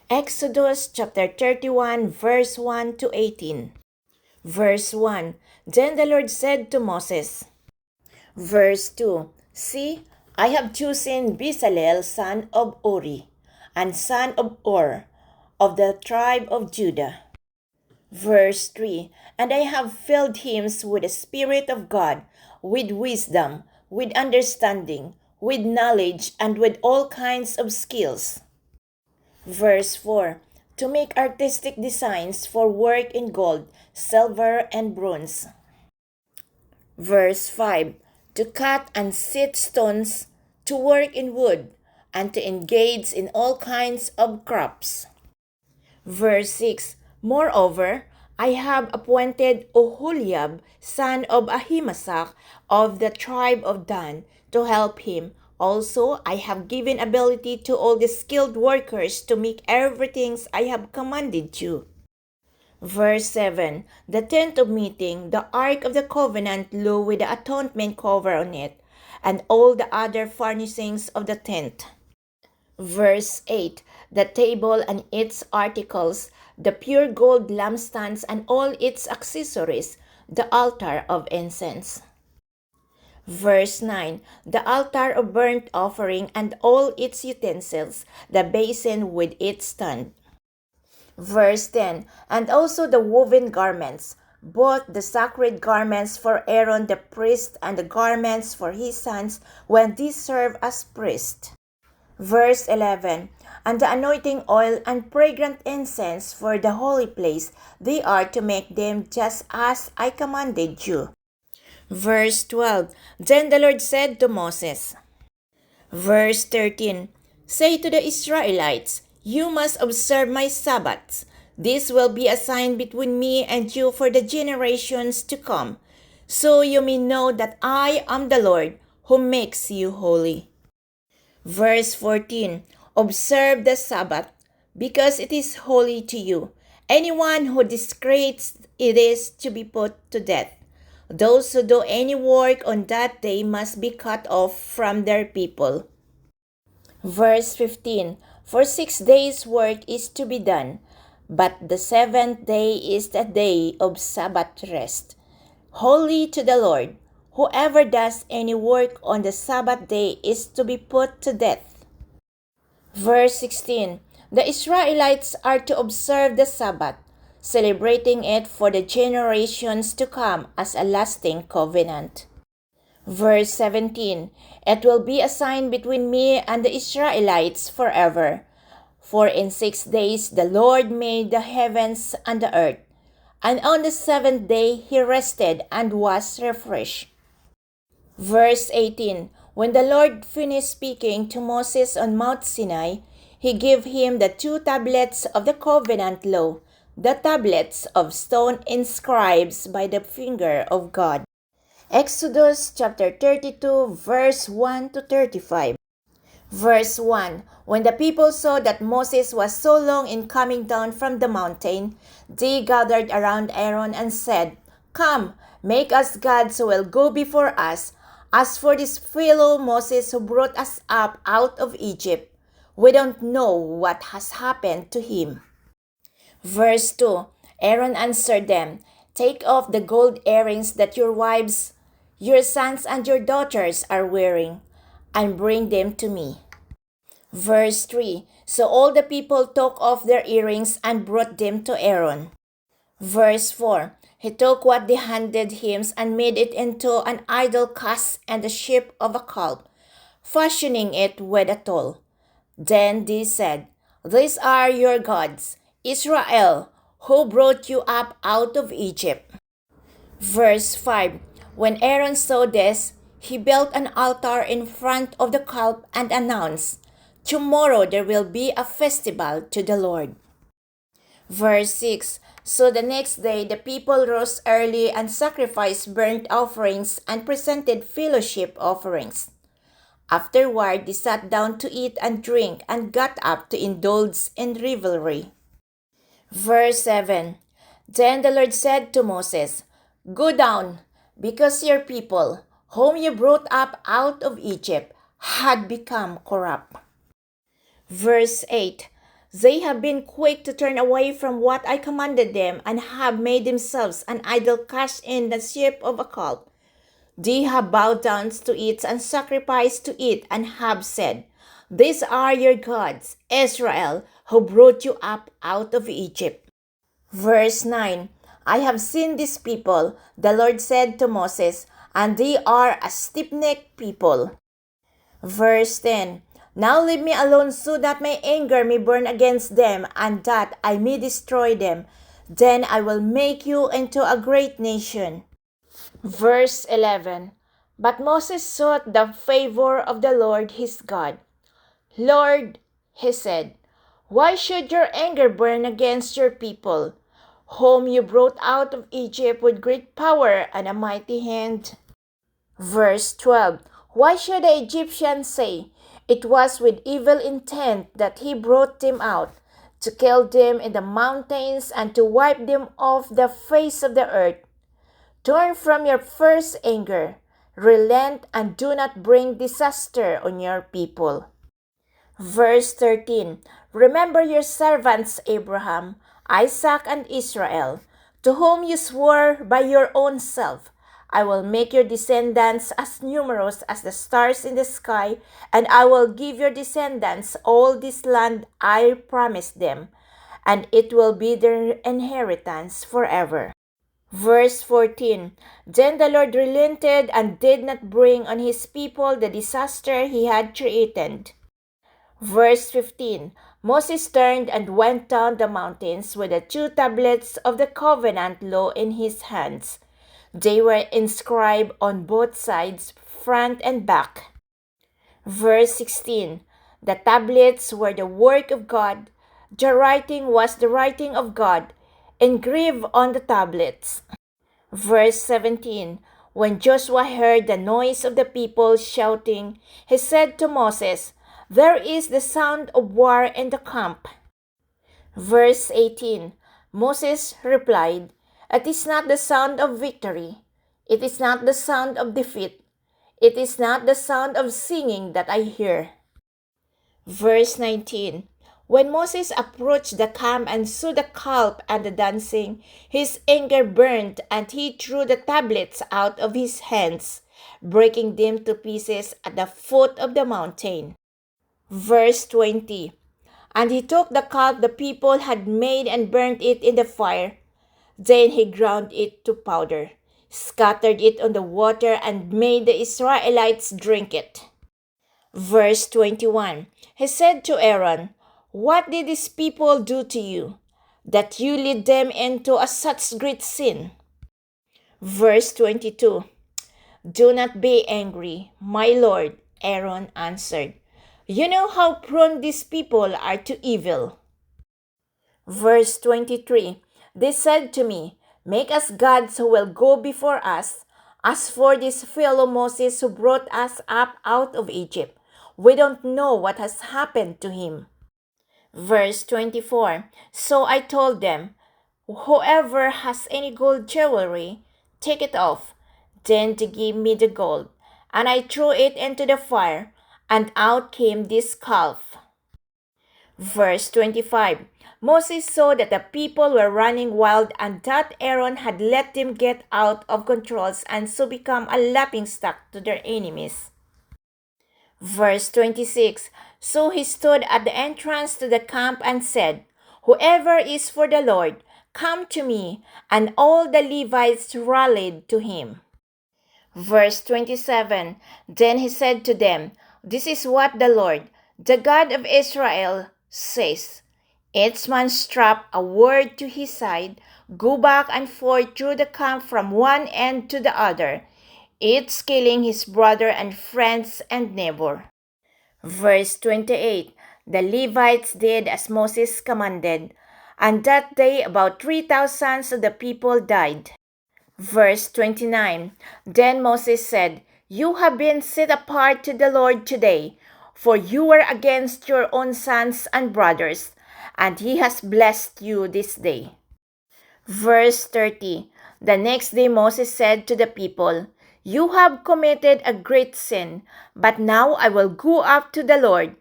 Exodus chapter 31, verse 1 to 18. Verse 1. Then the Lord said to Moses. Verse 2. See, I have chosen Bezalel, son of Uri, and son of Ur, of the tribe of Judah. Verse 3. And I have filled him with the Spirit of God, with wisdom, with understanding, with knowledge, and with all kinds of skills. Verse 4. To make artistic designs for work in gold, silver, and bronze. Verse 5. To cut and set stones, to work in wood, and to engage in all kinds of crafts. Verse 6. Moreover, I have appointed Oholiab, son of Ahimasak, of the tribe of Dan, to help him. Also, I have given ability to all the skilled workers to make everything I have commanded you. Verse 7. The tent of meeting, the ark of the covenant law with the atonement cover on it, and all the other furnishings of the tent. Verse 8. The table and its articles, the pure gold lampstands and all its accessories, the altar of incense. Verse 9. The altar of burnt offering and all its utensils, the basin with its stand. Verse 10. And also the woven garments, both the sacred garments for Aaron the priest and the garments for his sons when they serve as priests. Verse 11. And the anointing oil and fragrant incense for the holy place, they are to make them just as I commanded you. Verse 12. Then the Lord said to Moses. Verse 13. Say to the Israelites, you must observe my Sabbaths. This will be a sign between me and you for the generations to come, so you may know that I am the Lord who makes you holy. Verse 14. Observe the Sabbath, because it is holy to you. Anyone who disgraces it is to be put to death. Those who do any work on that day must be cut off from their people. Verse 15. For 6 days' work is to be done, but the seventh day is the day of Sabbath rest, holy to the Lord. Whoever does any work on the Sabbath day is to be put to death. Verse 16. The Israelites are to observe the Sabbath, celebrating it for the generations to come as a lasting covenant. Verse 17. It will be a sign between me and the Israelites forever. For in 6 days the Lord made the heavens and the earth, and on the seventh day he rested and was refreshed. Verse 18. When the Lord finished speaking to Moses on Mount Sinai, he gave him the 2 tablets of the covenant law, the tablets of stone inscribed by the finger of God. Exodus chapter 32, verse 1 to 35. Verse 1. When the people saw that Moses was so long in coming down from the mountain, they gathered around Aaron and said, Come, make us gods who will go before us. As for this fellow Moses who brought us up out of Egypt, we don't know what has happened to him. Verse 2. Aaron answered them, Take off the gold earrings that your wives, your sons, and your daughters are wearing, and bring them to me. Verse 3. So all the people took off their earrings and brought them to Aaron. Verse 4. He took what they handed him and made it into an idol cast in the shape of a calf, fashioning it with a tool. Then they said, These are your gods, Israel, who brought you up out of Egypt. Verse 5. When Aaron saw this, he built an altar in front of the calf and announced, Tomorrow there will be a festival to the Lord. Verse 6. So the next day the people rose early and sacrificed burnt offerings and presented fellowship offerings. Afterward they sat down to eat and drink and got up to indulge in revelry. Verse 7. Then the Lord said to Moses, Go down, because your people, whom you brought up out of Egypt, had become corrupt. Verse 8. They have been quick to turn away from what I commanded them, and have made themselves an idol cast in the shape of a calf. They have bowed down to it and sacrificed to it, and have said, These are your gods, Israel, who brought you up out of Egypt. Verse 9. I have seen this people, the Lord said to Moses, and they are a stiff-necked people. Verse 10. Now leave me alone so that my anger may burn against them, and that I may destroy them. Then I will make you into a great nation. Verse 11. But Moses sought the favor of the Lord his God. Lord, he said, why should your anger burn against your people, whom you brought out of Egypt with great power and a mighty hand? Verse 12. Why should the Egyptians say, It was with evil intent that he brought them out, to kill them in the mountains and to wipe them off the face of the earth? Turn from your first anger, relent, and do not bring disaster on your people. Verse 13. Remember your servants Abraham, Isaac, and Israel, to whom you swore by your own self, I will make your descendants as numerous as the stars in the sky, and I will give your descendants all this land I promised them, and it will be their inheritance forever. Verse 14. Then the Lord relented and did not bring on his people the disaster he had threatened. Verse 15. Moses turned and went down the mountains with the 2 tablets of the covenant law in his hands. They were inscribed on both sides, front and back. Verse 16. The tablets were the work of God. The writing was the writing of God, engraved on the tablets. Verse 17. When Joshua heard the noise of the people shouting, he said to Moses, There is the sound of war in the camp. Verse 18. Moses replied, It is not the sound of victory. It is not the sound of defeat. It is not the sound of singing that I hear. Verse 19. When Moses approached the camp and saw the calf and the dancing, his anger burned, and he threw the tablets out of his hands, breaking them to pieces at the foot of the mountain. Verse 20. And he took the calf the people had made and burned it in the fire. Then he ground it to powder, scattered it on the water, and made the Israelites drink it. Verse 21. He said to Aaron, What did these people do to you, that you lead them into such great sin? Verse 22. Do not be angry, my lord, Aaron answered. You know how prone these people are to evil. Verse 23. They said to me, Make us gods who will go before us. As for this fellow Moses who brought us up out of Egypt, we don't know what has happened to him. Verse 24. So I told them, Whoever has any gold jewelry, take it off. Then they gave me the gold, and I threw it into the fire, and out came this calf. Verse 25. Moses saw that the people were running wild, and that Aaron had let them get out of control and so become a laughingstock to their enemies. Verse 26. So he stood at the entrance to the camp and said, Whoever is for the Lord, come to me. And all the Levites rallied to him. Verse 27. Then he said to them, This is what the Lord, the God of Israel, says. Each man strap a word to his side, go back and forth through the camp from one end to the other, each killing his brother and friends and neighbor. Verse 28. The Levites did as Moses commanded, and that day about 3,000 of the people died. Verse 29. Then Moses said, You have been set apart to the Lord today, for you were against your own sons and brothers, and he has blessed you this day. Verse 30. The next day Moses said to the people, You have committed a great sin, but now I will go up to the Lord.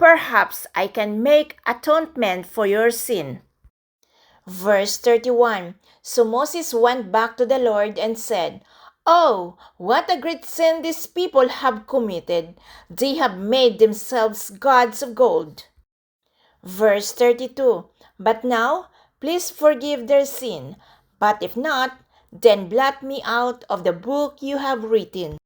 Perhaps I can make atonement for your sin. Verse 31. So Moses went back to the Lord and said, Oh, what a great sin these people have committed! They have made themselves gods of gold. Verse 32. But now, please forgive their sin. But if not, then blot me out of the book you have written.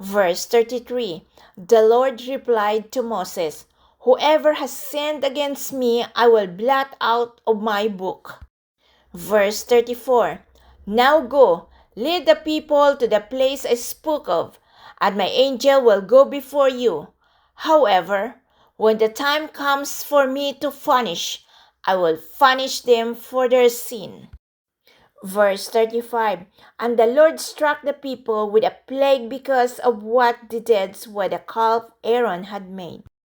Verse 33. The Lord replied to Moses, Whoever has sinned against me, I will blot out of my book. Verse 34. Now go, lead the people to the place I spoke of, and my angel will go before you. However, when the time comes for me to punish, I will punish them for their sin. Verse 35. And the Lord struck the people with a plague because of what the deeds what the calf Aaron had made.